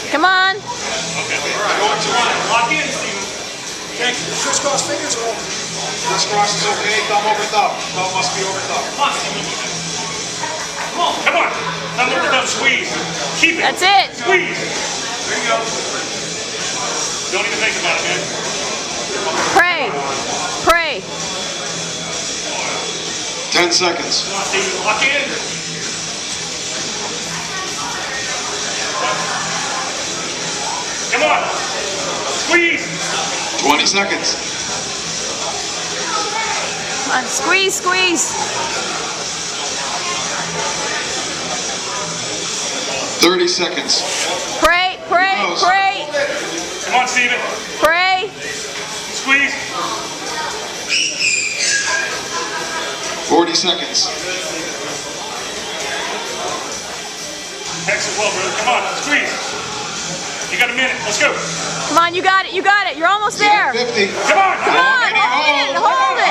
Come on. Okay. Lock in, Steven. Okay. Crisscross fingers or open? Crisscross is okay. Thumb over thumb. Thumb must be over thumb. Come on, Steven. Come on. Come on. Thumb over thumb. Squeeze. Keep it. That's it. Squeeze. There you go. Don't even think about it, man. Pray. Pray. 10 seconds. Come on, Steven. Lock in. Come on. Squeeze. 20 seconds. Come on. Squeeze, squeeze. 30 seconds. Pray, pray, pray. Come on, Steven. Pray. Squeeze. 40 seconds. Exit well, brother. Come on. Squeeze. You got a minute. Let's go. Come on, you got it, you got it. You're almost there. 50. Come on. Come on, hold it, hold it.